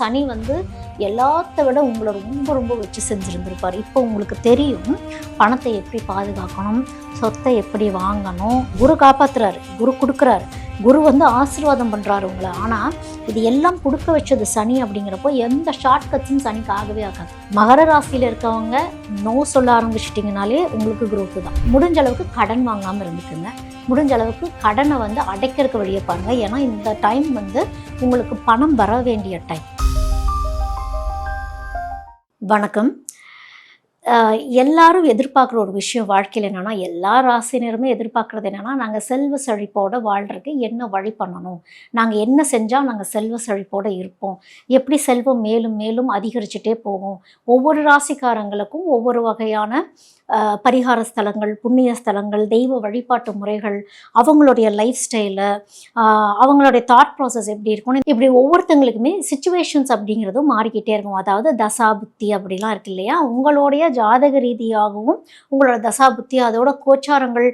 சனி வந்து எல்லாத்த விட உங்களை ரொம்ப ரொம்ப வச்சு செஞ்சுருந்துருப்பார். இப்போ உங்களுக்கு தெரியும் பணத்தை எப்படி பாதுகாக்கணும், சொத்தை எப்படி வாங்கணும். குரு காப்பாற்றுறாரு, குரு கொடுக்குறாரு, குரு வந்து ஆசீர்வாதம் பண்ணுறாரு உங்களை. ஆனால் இது எல்லாம் கொடுக்க வச்சது சனி அப்படிங்கிறப்போ எந்த ஷார்ட்கட்ஸும் சனிக்கு ஆகவே ஆகாது. மகர ராசியில் இருக்கவங்க நோ சொல்ல ஆரம்பிச்சிட்டிங்கனாலே உங்களுக்கு குரோத்து தான். முடிஞ்ச அளவுக்கு கடன் வாங்காமல் இருந்துக்குங்க. முடிஞ்ச அளவுக்கு கடனை வந்து அடைக்கிறதுக்கு வழியை பாருங்கள். ஏன்னா இந்த டைம் வந்து உங்களுக்கு பணம் வர வேண்டிய டைம். வணக்கம். எல்லாரும் எதிர்பார்க்குற ஒரு விஷயம் வாழ்க்கையில் என்னென்னா, எல்லா ராசினருமே எதிர்பார்க்குறது என்னென்னா, நாங்கள் செல்வ செழிப்போடு வாழ்கிறதுக்கு என்ன வழி பண்ணணும், நாங்கள் என்ன செஞ்சால் நாங்கள் செல்வ செழிப்போடு இருப்போம், எப்படி செல்வம் மேலும் மேலும் அதிகரிச்சுட்டே போகும். ஒவ்வொரு ராசிக்காரங்களுக்கும் ஒவ்வொரு வகையான பரிகார ஸ்தலங்கள், புண்ணிய ஸ்தலங்கள், தெய்வ வழிபாட்டு முறைகள், அவங்களுடைய லைஃப் ஸ்டைலு, அவங்களுடைய தாட் ப்ராசஸ் எப்படி இருக்கும், இப்படி ஒவ்வொருத்தங்களுக்குமே சிச்சுவேஷன்ஸ் அப்படிங்கிறதும் மாறிக்கிட்டே இருக்கும். அதாவது தசா புத்தி அப்படிலாம் இருக்கு இல்லையா, உங்களுடைய ஜாதக ரீதியாகவும் உங்களோட தசா புத்தி அதோட கோச்சாரங்கள்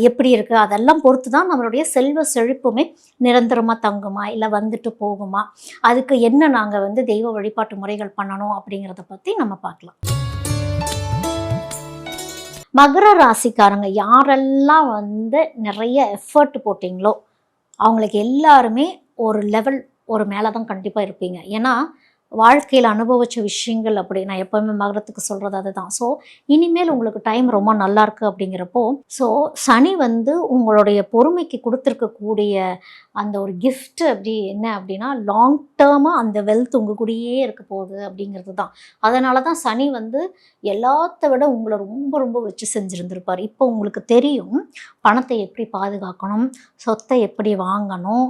எப்படி இருக்குது அதெல்லாம் பொறுத்து தான் நம்மளுடைய செல்வ செழிப்புமே நிரந்தரமாக தங்குமா இல்லை வந்துட்டு போகுமா, அதுக்கு என்ன நாங்கள் வந்து தெய்வ வழிபாட்டு முறைகள் பண்ணணும் அப்படிங்கிறத பற்றி நம்ம பார்க்கலாம். மகர ராசிக்காரங்க யாரெல்லாம் வந்து நிறைய எஃபர்ட் போட்டிங்களோ அவங்களுக்கு எல்லாருமே ஒரு லெவல் ஒரு மேலே தான் கண்டிப்பாக இருப்பீங்க. ஏன்னா வாழ்க்கையில் அனுபவித்த விஷயங்கள் அப்படி நான் எப்போவுமே மகரத்துக்கு சொல்கிறது அதுதான். ஸோ இனிமேல் உங்களுக்கு டைம் ரொம்ப நல்லா இருக்குது அப்படிங்கிறப்போ, ஸோ சனி வந்து உங்களுடைய பொறுமைக்கு கொடுத்துருக்கக்கூடிய அந்த ஒரு கிஃப்ட் அப்படி என்ன அப்படின்னா, லாங் டேர்மாக அந்த வெல்த் உங்கள் கூடயே இருக்க போகுது அப்படிங்கிறது தான். அதனால தான் சனி வந்து எல்லாத்த விட உங்களை ரொம்ப ரொம்ப வச்சு செஞ்சுருந்துருப்பார். இப்போ உங்களுக்கு தெரியும் பணத்தை எப்படி பாதுகாக்கணும், சொத்தை எப்படி வாங்கணும்,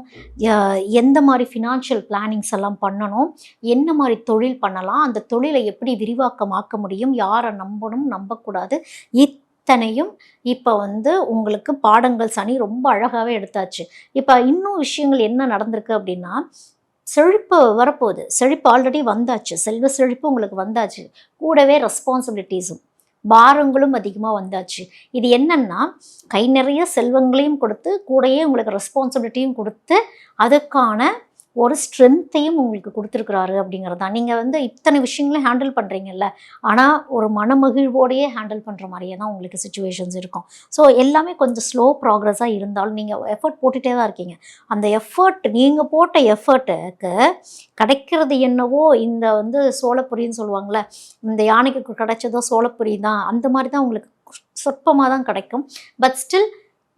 எந்த மாதிரி ஃபினான்ஷியல் பிளானிங்ஸ் எல்லாம் பண்ணணும், என்ன மாதிரி தொழில் பண்ணலாம், அந்த தொழிலை எப்படி விரிவாக்கமாக்க முடியும், யாரை நம்பணும் நம்பக்கூடாது, இத்தனையும் இப்போ வந்து உங்களுக்கு பாடங்கள் சனி ரொம்ப அழகாகவே எடுத்தாச்சு. இப்போ இன்னும் விஷயங்கள் என்ன நடந்திருக்கு அப்படின்னா, செழிப்பு வரப்போகுது. செழிப்பு ஆல்ரெடி வந்தாச்சு, செல்வ செழிப்பு உங்களுக்கு வந்தாச்சு, கூடவே ரெஸ்பான்சிபிலிட்டிஸும் பாரங்களும் அதிகமாக வந்தாச்சு. இது என்னன்னா, கை நிறைய செல்வங்களையும் கொடுத்து கூடயே உங்களுக்கு ரெஸ்பான்சிபிலிட்டியும் கொடுத்து அதுக்கான ஒரு ஸ்ட்ரென்த்தையும் உங்களுக்கு கொடுத்துருக்குறாரு அப்படிங்கிறது தான். நீங்கள் வந்து இத்தனை விஷயங்களையும் ஹேண்டில் பண்ணுறீங்கல்ல, ஆனால் ஒரு மனமகிழ்வோடையே ஹேண்டில் பண்ணுற மாதிரியே தான் உங்களுக்கு சுச்சுவேஷன்ஸ் இருக்கும். ஸோ எல்லாமே கொஞ்சம் ஸ்லோ ப்ராக்ரஸாக இருந்தாலும் நீங்கள் எஃபர்ட் போட்டுகிட்டே தான் இருக்கீங்க. அந்த எஃபர்ட் நீங்கள் போட்ட எஃபர்ட்டுக்கு கிடைக்கிறது என்னவோ இந்த வந்து சோளப்பொரின்னு சொல்லுவாங்கள்ல, இந்த யானைக்கு கிடைச்சதோ சோளப்பொரி தான், அந்த மாதிரி தான் உங்களுக்கு சொற்பமாக தான் கிடைக்கும். பட் ஸ்டில்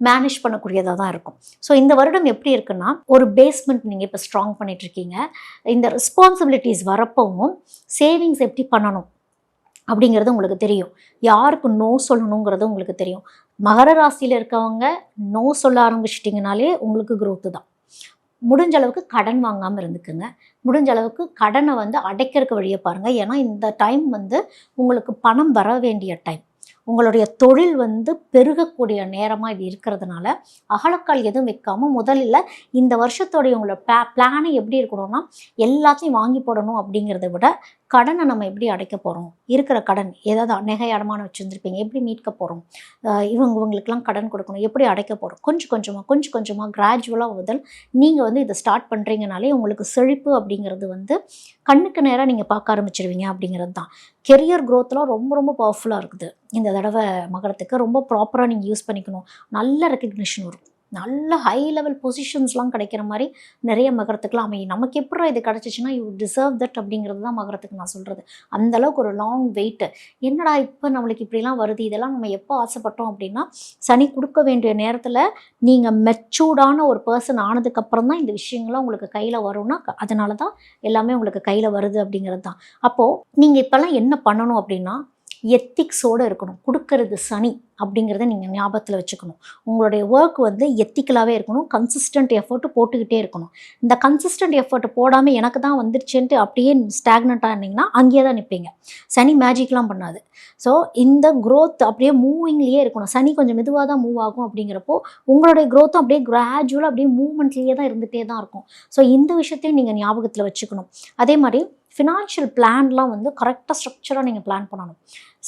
மேனேஜ் பண்ணக்கூடியதாக தான் இருக்கும். ஸோ இந்த வருடம் எப்படி இருக்குன்னா, ஒரு பேஸ்மெண்ட் நீங்கள் இப்போ ஸ்ட்ராங் பண்ணிகிட்ருக்கீங்க. இந்த ரெஸ்பான்சிபிலிட்டிஸ் வரப்பவும் சேவிங்ஸ் எப்படி பண்ணணும் அப்படிங்கிறது உங்களுக்கு தெரியும். யாருக்கு நோ சொல்லணுங்கிறது உங்களுக்கு தெரியும். மகர ராசியில் இருக்கவங்க நோ சொல்ல ஆரம்பிச்சிட்டிங்கனாலே உங்களுக்கு growth தான். முடிஞ்ச அளவுக்கு கடன் வாங்காமல் இருந்துக்குங்க. முடிஞ்ச அளவுக்கு கடனை வந்து அடைக்கிறதுக்கு வழியை பாருங்கள். ஏன்னா இந்த டைம் வந்து உங்களுக்கு பணம் வர வேண்டிய டைம். உங்களுடைய தொழில் வந்து பெருகக்கூடிய நேரமாக இது இருக்கிறதுனால அகலக்கால் எதுவும் வைக்காமல் முதல்ல இந்த வருஷத்தோடைய உங்களோட பிளானை எப்படி இருக்கணும்னா, எல்லாத்தையும் வாங்கி போடணும் அப்படிங்கிறத விட கடனை நம்ம எப்படி அடைக்க போகிறோம், இருக்கிற கடன் ஏதாவது நகை அடமானம் வச்சுருந்துருப்பீங்க எப்படி மீட்க போகிறோம், இவங்களுக்கெல்லாம் கடன் கொடுக்கணும் எப்படி அடைக்க போகிறோம், கொஞ்சம் கொஞ்சமாக கிராஜுவலாக முதல் நீங்கள் வந்து இதை ஸ்டார்ட் பண்ணுறீங்கனாலே உங்களுக்கு செழிப்பு அப்படிங்கிறது வந்து கண்ணுக்கு நேராக நீங்கள் பார்க்க ஆரம்பிச்சிருவீங்க அப்படிங்கிறது தான். கெரியர் க்ரோத்லாம் ரொம்ப ரொம்ப பவர்ஃபுல்லாக இருக்குது இந்த தடவை மகரத்துக்கு. ரொம்ப ப்ராப்பராக நீங்கள் யூஸ் பண்ணிக்கணும். நல்ல ரெக்கக்னிஷன் வரும், நல்ல ஹை லெவல் பொசிஷன்ஸ்லாம் கிடைக்கிற மாதிரி நிறைய மகரத்துக்குலாம் அமையும். நமக்கு எப்படா இது கிடச்சிச்சின்னா யூ டிசர்வ் தட் அப்படிங்கிறது தான் மகரத்துக்கு நான் சொல்கிறது. அந்தளவுக்கு ஒரு லாங் வெயிட்டு. என்னடா இப்போ நம்மளுக்கு இப்படிலாம் வருது, இதெல்லாம் நம்ம எப்போ ஆசைப்பட்டோம் அப்படின்னா, சனி கொடுக்க வேண்டிய நேரத்தில் நீங்கள் மெச்சூர்டான ஒரு பர்சன் ஆனதுக்கப்புறம் தான் இந்த விஷயங்கள்லாம் உங்களுக்கு கையில் வரும்னா, அதனால தான் எல்லாமே உங்களுக்கு கையில் வருது அப்படிங்கிறது தான். அப்போது நீங்கள் இப்போல்லாம் என்ன பண்ணணும் அப்படின்னா, எத்திக்ஸோடு இருக்கணும். கொடுக்கறது சனி அப்படிங்கிறத நீங்கள் ஞாபகத்தில் வச்சுக்கணும். உங்களுடைய ஒர்க் வந்து எத்திக்கலாகவே இருக்கணும். கன்சிஸ்டன்ட் எஃபர்ட்டு போட்டுக்கிட்டே இருக்கணும். இந்த கன்சிஸ்டன்ட் எஃபர்ட் போடாமல் எனக்கு தான் வந்துருச்சுன்ட்டு அப்படியே ஸ்டாக்னண்ட்டாக இருந்தீங்கன்னா அங்கேயே தான் நிற்பீங்க. சனி மேஜிக்லாம் பண்ணாது. ஸோ இந்த க்ரோத் அப்படியே மூவிங்லேயே இருக்கணும். சனி கொஞ்சம் மெதுவாக தான் மூவ் ஆகும் அப்படிங்கிறப்போ உங்களுடைய க்ரோத்தும் அப்படியே கிராஜுவலாக அப்படியே மூவ்மெண்ட்லேயே தான் இருந்துகிட்டே தான் இருக்கும். ஸோ இந்த விஷயத்தையும் நீங்கள் ஞாபகத்தில் வச்சுக்கணும். அதே மாதிரி ஃபினான்ஷியல் பிளான்லாம் வந்து கரெக்டாக ஸ்ட்ரக்சராக நீங்கள் பிளான் பண்ணணும்.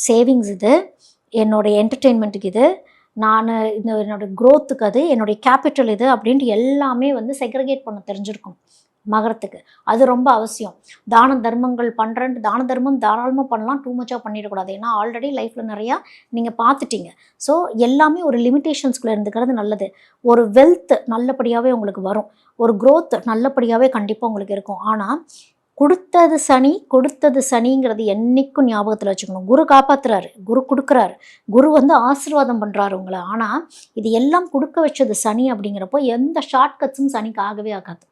சேவிங்ஸ் இது, என்னோடய என்டர்டெயின்மெண்ட்டுக்கு இது, நான் என்னோடய க்ரோத்துக்கு அது, என்னுடைய கேபிட்டல் இது அப்படின்ட்டு எல்லாமே வந்து செக்ரிகேட் பண்ண தெரிஞ்சிருக்கணும். மகரத்துக்கு. அது ரொம்ப அவசியம். தான தர்மங்கள் பண்ணுறேன்ட்டு தான தர்மம் தாராளமாக பண்ணலாம், டூ மச்சாக பண்ணிடக்கூடாது. ஏன்னா ஆல்ரெடி லைஃப்பில் நிறையா நீங்கள் பார்த்துட்டீங்க. ஸோ எல்லாமே ஒரு லிமிட்டேஷன்ஸ்குள்ளே இருந்துக்கிறது நல்லது. ஒரு வெல்த் நல்லபடியாகவே உங்களுக்கு வரும், ஒரு க்ரோத் நல்லபடியாகவே கண்டிப்பாக உங்களுக்கு இருக்கும். ஆனால் கொடுத்தது சனிங்கிறது என்றைக்கும் ஞாபகத்தில் வச்சுக்கணும். குரு காப்பாற்றுறாரு, குரு கொடுக்குறாரு, குரு வந்து ஆசீர்வாதம் பண்ணுறாரு உங்களை. ஆனால் இது எல்லாம் கொடுக்க வச்சது சனி அப்படிங்கிறப்போ எந்த ஷார்ட்கட்ஸும் சனிக்கு ஆகவே ஆகாது.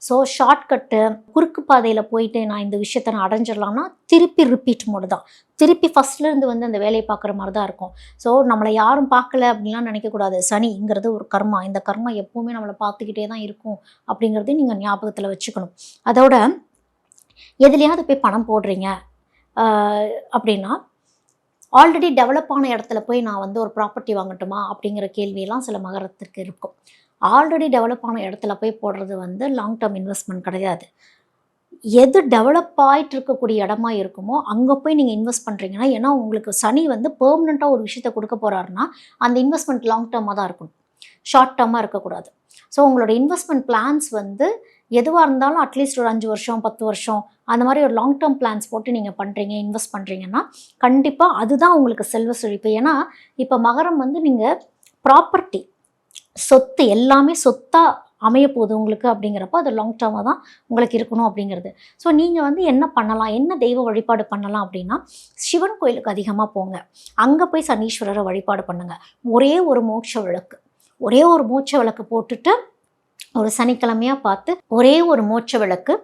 ஸோ ஷார்ட்கட்டு குறுக்கு பாதையில் போயிட்டு நான் இந்த விஷயத்தை நான் அடைஞ்சிடலாம்னா திருப்பி ரிப்பீட் மோடு தான். திருப்பி ஃபஸ்ட்லேருந்து வந்து அந்த வேலையை பார்க்குற மாதிரி தான் இருக்கும். ஸோ நம்மளை யாரும் பார்க்கல அப்படின்லாம் நினைக்கக்கூடாது. சனிங்கிறது ஒரு கர்மா. இந்த கர்மா எப்போவுமே நம்மளை பார்த்துக்கிட்டே தான் இருக்கும் அப்படிங்கிறதையும் நீங்கள் ஞாபகத்தில் வச்சுக்கணும். அதோட எதுலையாவது போய் பணம் போடுறீங்க அப்படின்னா ஆல்ரெடி டெவலப் ஆன இடத்துல போய் நான் வந்து ஒரு ப்ராப்பர்ட்டி வாங்கட்டுமா அப்படிங்கிற கேள்வியெல்லாம் சில மகரத்திற்கு இருக்கும். ஆல்ரெடி டெவலப் ஆன இடத்துல போய் போடுறது வந்து லாங் டேர்ம் இன்வெஸ்ட்மெண்ட் கிடையாது. எது டெவலப் ஆகிட்டு இருக்கக்கூடிய இடமா இருக்குமோ அங்கே போய் நீங்கள் இன்வெஸ்ட் பண்ணுறீங்கன்னா, ஏன்னா உங்களுக்கு சனி வந்து பெர்மனெண்ட்டாக ஒரு விஷயத்தை கொடுக்க போகிறாருன்னா அந்த இன்வெஸ்ட்மெண்ட் லாங் டேர்மாக தான் இருக்கணும், ஷார்ட் டேர்மாக இருக்கக்கூடாது. ஸோ உங்களோட இன்வெஸ்ட்மெண்ட் பிளான்ஸ் வந்து எதுவாக இருந்தாலும் அட்லீஸ்ட் ஒரு 5 வருஷம் 10 வருஷம் அந்த மாதிரி ஒரு லாங் டேர்ம் பிளான்ஸ் போட்டு நீங்கள் பண்ணுறீங்க, இன்வெஸ்ட் பண்ணுறீங்கன்னா கண்டிப்பாக அதுதான் உங்களுக்கு செல்வ செழிப்பு. ஏன்னா இப்போ மகரம் வந்து நீங்கள் ப்ராப்பர்ட்டி சொத்து எல்லாமே சொத்தாக அமைய போகுது உங்களுக்கு அப்படிங்கிறப்போ அது லாங் டேர்மாக தான் உங்களுக்கு இருக்கணும் அப்படிங்கிறது. ஸோ நீங்கள் வந்து என்ன பண்ணலாம், என்ன தெய்வ வழிபாடு பண்ணலாம் அப்படின்னா சிவன் கோயிலுக்கு அதிகமாக போங்க. அங்கே போய் சனீஸ்வரரை வழிபாடு பண்ணுங்கள். ஒரே ஒரு மோட்ச விளக்கு போட்டுட்டு ஒரு சனிக்கிழமையாக பார்த்து ஒரே ஒரு மோட்ச விளக்கு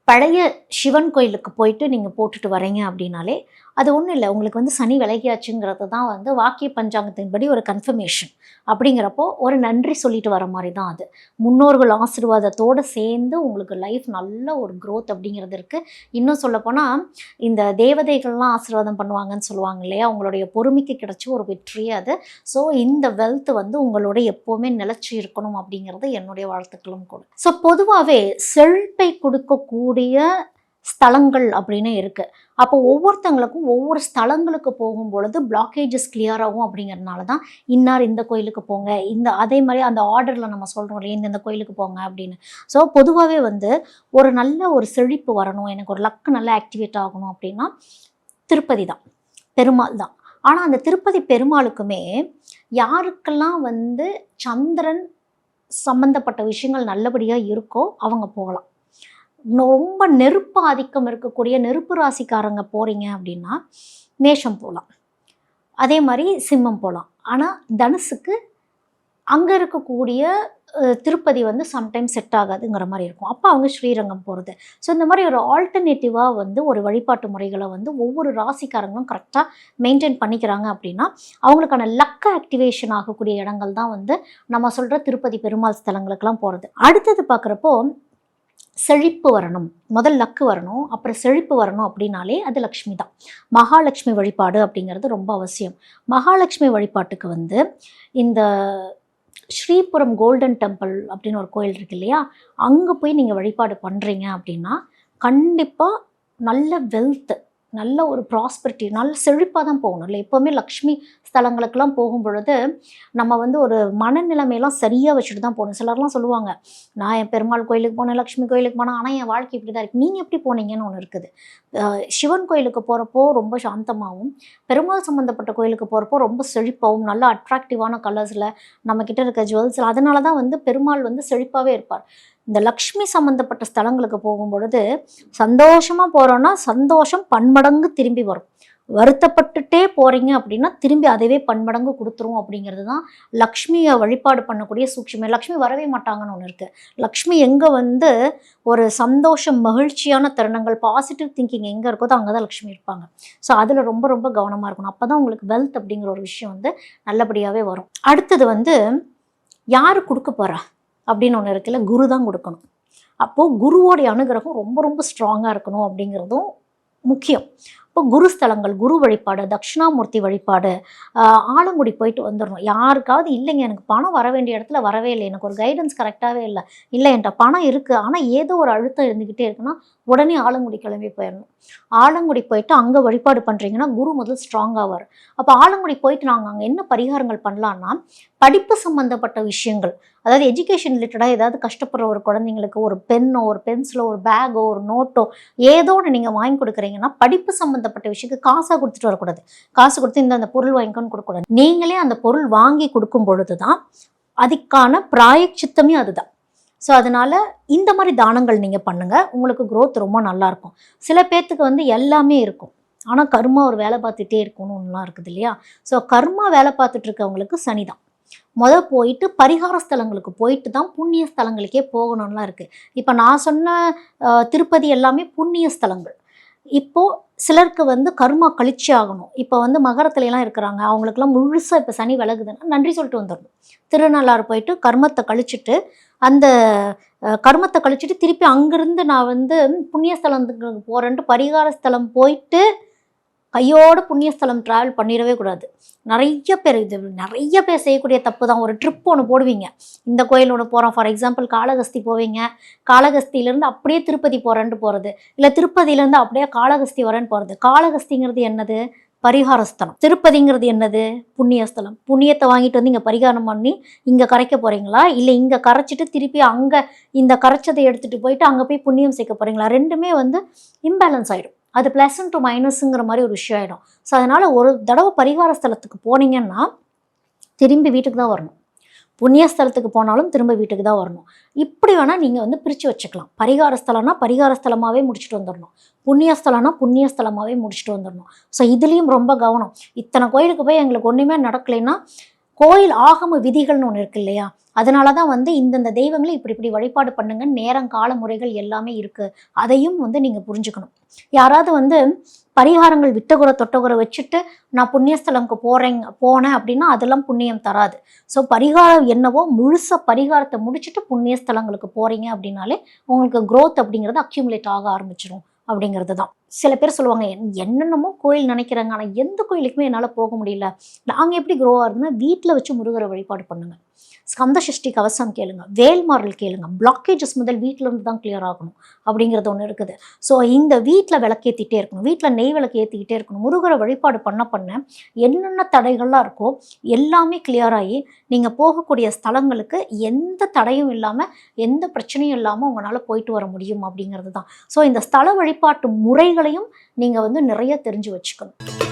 பழைய சிவன் கோயிலுக்கு போயிட்டு நீங்கள் போட்டுட்டு வரீங்க அப்படின்னாலே அது ஒன்றும் இல்லை, உங்களுக்கு வந்து சனி விலகியாச்சுங்கிறது தான் வந்து வாக்கிய பஞ்சாங்கத்தின்படி ஒரு கன்ஃபர்மேஷன். அப்படிங்கிறப்போ ஒரு நன்றி சொல்லிட்டு வர மாதிரி தான் அது. முன்னோர்கள் ஆசீர்வாதத்தோடு சேர்ந்து உங்களுக்கு லைஃப் நல்ல ஒரு க்ரோத் அப்படிங்கிறது இருக்குது. இன்னும் சொல்லப்போனால் இந்த தேவதைகள்லாம் ஆசீர்வாதம் பண்ணுவாங்கன்னு சொல்லுவாங்க இல்லையா, உங்களுடைய பொறுமைக்கு கிடைச்ச ஒரு வெற்றி அது. ஸோ இந்த வெல்த் வந்து உங்களோட எப்போவுமே நிலச்சி இருக்கணும் அப்படிங்கிறது என்னுடைய வாழ்த்துக்களும் கூட. ஸோ பொதுவாகவே செழிப்பை கொடுக்கக்கூடிய ஸ்தலங்கள் அப்படின்னு இருக்குது. அப்போ ஒவ்வொருத்தங்களுக்கும் ஒவ்வொரு ஸ்தலங்களுக்கு போகும் பொழுது பிளாக்கேஜஸ் கிளியர் ஆகும். அப்படிங்கிறதுனால தான் இன்னார் இந்த கோயிலுக்கு போங்க, அதே மாதிரி அந்த ஆர்டரில் நம்ம சொல்கிறோம் இல்லையா, இந்த கோயிலுக்கு போங்க அப்படின்னு. ஸோ பொதுவாகவே வந்து ஒரு நல்ல ஒரு செழிப்பு வரணும், எனக்கு ஒரு லக்கு நல்லா ஆக்டிவேட் ஆகணும் அப்படின்னா திருப்பதி தான், பெருமாள் தான். ஆனால் அந்த திருப்பதி பெருமாளுக்குமே யாருக்கெல்லாம் வந்து சந்திரன் சம்பந்தப்பட்ட விஷயங்கள் நல்லபடியாக இருக்கோ அவங்க போகலாம். ரொம்ப நெருப்பு ஆதிக்கம் இருக்கக்கூடிய நெருப்பு ராசிக்காரங்க போகிறீங்க அப்படின்னா மேஷம் போகலாம், அதே மாதிரி சிம்மம் போகலாம். ஆனால் தனுசுக்கு அங்கே இருக்கக்கூடிய திருப்பதி வந்து சம்டைம்ஸ் செட் ஆகாதுங்கிற மாதிரி இருக்கும். அப்போ அவங்க ஸ்ரீரங்கம் போகிறது. ஸோ இந்த மாதிரி ஒரு ஆல்டர்னேட்டிவாக வந்து ஒரு வழிபாட்டு முறைகளை வந்து ஒவ்வொரு ராசிக்காரங்களும் கரெக்டாக மெயின்டைன் பண்ணிக்கிறாங்க அப்படின்னா அவங்களுக்கான லக்க ஆக்டிவேஷன் ஆகக்கூடிய இடங்கள் தான் வந்து நம்ம சொல்கிற திருப்பதி பெருமாள் ஸ்தலங்களுக்கெல்லாம் போகிறது. அடுத்தது பார்க்குறப்போ செழிப்பு வரணும், முதல் லக்கு வரணும், அப்புறம் செழிப்பு வரணும் அப்படின்னாலே அது லக்ஷ்மி தான். மகாலட்சுமி வழிபாடு அப்படிங்கிறது ரொம்ப அவசியம். மகாலட்சுமி வழிபாட்டுக்கு வந்து இந்த ஸ்ரீபுரம் கோல்டன் டெம்பிள் அப்படின்னு ஒரு கோயில் இருக்கு இல்லையா, அங்கே போய் நீங்கள் வழிபாடு பண்ணுறீங்க அப்படின்னா கண்டிப்பாக நல்ல வெல்த், நல்ல ஒரு ப்ராஸ்பரிட்டி, நல்ல செழிப்பாக தான் போகணும் இல்லை. எப்போவுமே லக்ஷ்மி ஸ்தலங்களுக்கெல்லாம் போகும் பொழுது நம்ம வந்து ஒரு மனநிலைமையெல்லாம் சரியாக வச்சுட்டு தான் போகணும். சிலர்லாம் சொல்லுவாங்க, நான் என் பெருமாள் கோயிலுக்கு போனேன், லக்ஷ்மி கோயிலுக்கு போனேன், ஆனால் என் வாழ்க்கை இப்படி தான் இருக்குது. நீங்கள் எப்படி போனீங்கன்னு ஒன்று இருக்குது. சிவன் கோயிலுக்கு போகிறப்போ ரொம்ப சாந்தமாகவும், பெருமாள் சம்மந்தப்பட்ட கோயிலுக்கு போகிறப்போ ரொம்ப செழிப்பாகவும், நல்ல அட்ராக்டிவான கலர்ஸில் நம்மக்கிட்ட இருக்க ஜுவல்ஸில், அதனால தான் வந்து பெருமாள் வந்து செழிப்பாகவே இருப்பார். இந்த லக்ஷ்மி சம்மந்தப்பட்ட ஸ்தலங்களுக்கு போகும் பொழுது சந்தோஷமாக போகிறோன்னா சந்தோஷம் பன்மடங்கு திரும்பி வரும். வருத்தப்பட்டுட்டே போகிறீங்க அப்படின்னா திரும்பி அதவே பன்மடங்கு கொடுத்துரும். அப்படிங்கிறது தான் லக்ஷ்மியை வழிபாடு பண்ணக்கூடிய சூட்சுமம். லக்ஷ்மி வரவே மாட்டாங்கன்னு ஒன்று இருக்குது. லக்ஷ்மி எங்கே வந்து ஒரு சந்தோஷம் மகிழ்ச்சியான தருணங்கள் பாசிட்டிவ் திங்கிங் எங்கே இருக்கோ அங்கே தான் லக்ஷ்மி இருப்பாங்க. ஸோ அதில் ரொம்ப ரொம்ப கவனமாக இருக்கணும். அப்போ தான் உங்களுக்கு வெல்த் அப்படிங்கிற ஒரு விஷயம் வந்து நல்லபடியாகவே வரும். அடுத்தது வந்து யார் கொடுக்க போகிறா அப்படின்னு ஒன்று இருக்குல்ல, குரு தான் கொடுக்கணும். அப்போது குருவோடைய அனுகிரகம் ரொம்ப ரொம்ப ஸ்ட்ராங்காக இருக்கணும் அப்படிங்கிறதும் முக்கியம். இப்போ இப்போ குருஸ்தலங்கள், குரு வழிபாடு, தட்சிணாமூர்த்தி வழிபாடு, ஆலங்குடி போயிட்டு வந்துடணும். யாருக்காவது இல்லைங்க எனக்கு பணம் வர வேண்டிய இடத்துல வரவே இல்லை, எனக்கு ஒரு கைடன்ஸ் கரெக்டாகவே இல்லை, இல்லை என்கிட்ட பணம் இருக்குது ஆனால் ஏதோ ஒரு அழுத்தம் இருந்துக்கிட்டே இருக்குன்னா உடனே ஆலங்குடி கிளம்பி போயிடணும். ஆலங்குடி போயிட்டு அங்கே வழிபாடு பண்ணுறீங்கன்னா குரு முதல் ஸ்ட்ராங்காவார். அப்போ ஆலங்குடி போயிட்டு நாங்கள் அங்கே என்ன பரிகாரங்கள் பண்ணலான்னா, படிப்பு சம்மந்தப்பட்ட விஷயங்கள், அதாவது எஜுகேஷன் ரிலேட்டடாக ஏதாவது கஷ்டப்படுற ஒரு குழந்தைங்களுக்கு ஒரு பென்னோ, ஒரு பென்சிலோ, ஒரு பேக்கோ, ஒரு நோட்டோ ஏதோ ஒன்று நீங்கள் வாங்கி கொடுக்குறீங்கன்னா படிப்பு சம்மந்தப்பட்ட விஷயத்துக்கு காசாக கொடுத்துட்டு வரக்கூடாது. காசு கொடுத்து இந்த பொருள் வாங்கிக்கோன்னு கொடுக்கக்கூடாது. நீங்களே அந்த பொருள் வாங்கி கொடுக்கும் பொழுது தான் அதுக்கான பிராயச்சித்தமே அதுதான். ஸோ அதனால் இந்த மாதிரி தானங்கள் நீங்கள் பண்ணுங்கள், உங்களுக்கு growth ரொம்ப நல்லாயிருக்கும். சில பேர்த்துக்கு வந்து எல்லாமே இருக்கும் ஆனால் கர்மா ஒரு வேலை பார்த்துட்டே இருக்கணும்னு ஒன்றுலாம் இருக்குது இல்லையா? ஸோ கர்மா வேலை பார்த்துட்டு இருக்கவங்களுக்கு சனி தான். போயிட்டு பரிகார ஸ்தலங்களுக்கு போயிட்டு தான் புண்ணிய ஸ்தலங்களுக்கே போகணும்லாம் இருக்குது. இப்போ நான் சொன்ன திருப்பதி எல்லாமே புண்ணிய ஸ்தலங்கள். இப்போது சிலருக்கு வந்து கர்மா கழிச்சு ஆகணும். இப்போ வந்து மகரத்துலலாம் இருக்கிறாங்க, அவங்களுக்குலாம் முழுசாக இப்போ சனி விலகுதுன்னா நன்றி சொல்லிட்டு வந்துடணும். திருநள்ளாறு போயிட்டு கர்மத்தை கழிச்சிட்டு அந்த கர்மத்தை கழிச்சிட்டு திருப்பி அங்கேருந்து நான் வந்து புண்ணியஸ்தலத்துக்கு போகிறேன்ட்டு பரிகார ஸ்தலம் போயிட்டு கையோடு புண்ணியஸ்தலம் ட்ராவல் பண்ணிடவே கூடாது. நிறைய பேர் செய்யக்கூடிய தப்பு தான். ஒரு ட்ரிப் ஒன்று போடுவீங்க, இந்த கோயில் ஒன்று போகிறோம், ஃபார் எக்ஸாம்பிள் காளகஸ்தி போவீங்க, காளகஸ்தியிலேருந்து அப்படியே திருப்பதி போகிறேன்ட்டு போகிறது, இல்லை திருப்பதியிலேருந்து அப்படியே காளகஸ்தி வரேன்னு போகிறது. காளகஸ்திங்கிறது என்னது? பரிகாரஸ்தலம். திருப்பதிங்கிறது என்னது? புண்ணியஸ்தலம். புண்ணியத்தை வாங்கிட்டு வந்து இங்கே பரிகாரம் பண்ணி இங்கே கரைக்க போகிறீங்களா, இல்லை இங்கே கரைச்சிட்டு திருப்பி அங்கே இந்த கரைச்சதை எடுத்துகிட்டு போயிட்டு அங்கே போய் புண்ணியம் சேர்க்க போகிறீங்களா? ரெண்டுமே வந்து இம்பேலன்ஸ் ஆகிடும். அது ப்ளஸ் டு மைனஸுங்கிற மாதிரி ஒரு விஷயம் ஆகிடும். ஸோ அதனால் ஒரு தடவை பரிகார ஸ்தலத்துக்கு போனீங்கன்னா திரும்பி வீட்டுக்கு தான் வரணும். புண்ணியஸ்தலத்துக்கு போனாலும் திரும்ப வீட்டுக்கு தான் வரணும். இப்படி வேணால் நீங்கள் வந்து பிரித்து வச்சுக்கலாம். பரிகார ஸ்தலம்னா பரிகார ஸ்தலமாகவே முடிச்சுட்டு வந்துடணும், புண்ணியஸ்தலம்னா புண்ணியஸ்தலமாகவே முடிச்சுட்டு வந்துடணும். ஸோ இதுலேயும் ரொம்ப கவனம். இத்தனை கோயிலுக்கு போய் எங்களுக்கு ஒன்றுமே நடக்கலைன்னா கோயில் ஆகம விதிகள்னு ஒன்று இருக்கு இல்லையா? அதனால தான் வந்து இந்தந்த தெய்வங்களை இப்படி வழிபாடு பண்ணுங்க, நேரம் கால முறைகள் எல்லாமே இருக்குது. அதையும் வந்து நீங்கள் புரிஞ்சுக்கணும். யாராவது வந்து பரிகாரங்கள் விட்டகுறை தொட்டகுறை வச்சுட்டு நான் புண்ணியஸ்தலம்க்கு போனேன் அப்படின்னா அதெல்லாம் புண்ணியம் தராது. ஸோ பரிகாரம் என்னவோ முழுசாக பரிகாரத்தை முடிச்சுட்டு புண்ணியஸ்தலங்களுக்கு போகிறீங்க அப்படின்னாலே உங்களுக்கு growth அப்படிங்கிறது அக்யூமுலேட் ஆக ஆரம்பிச்சிடும் அப்படிங்கிறது தான். சில பேர் சொல்லுவாங்க என்னென்னமோ கோயில் நினைக்கிறாங்க ஆனால் எந்த கோயிலுக்குமே என்னால் போக முடியல. நாங்கள் எப்படி க்ரோ ஆகுதுன்னா வீட்டில் வச்சு முருகரை வழிபாடு பண்ணுங்கள், ஸ்கந்த சஷ்டி கவசம் கேளுங்க, வேல்மாறல் கேளுங்க. பிளாக்கேஜஸ் முதல் வீட்டிலேருந்து தான் கிளியர் ஆகணும் அப்படிங்கிறது ஒன்று இருக்குது. ஸோ இந்த வீட்டில் விளக்கேற்றிட்டே இருக்கணும், வீட்டில் நெய் விளக்கு ஏற்றிக்கிட்டே இருக்கணும். முருகரை வழிபாடு பண்ண என்னென்ன தடைகள்லாம் இருக்கோ எல்லாமே கிளியர் ஆகி நீங்கள் போகக்கூடிய ஸ்தலங்களுக்கு எந்த தடையும் இல்லாமல் எந்த பிரச்சனையும் இல்லாமல் உங்களால் போயிட்டு வர முடியும் அப்படிங்கிறது தான். ஸோ இந்த ஸ்தல வழிபாட்டு முறைகளையும் நீங்கள் வந்து நிறைய தெரிஞ்சு வச்சுக்கணும்.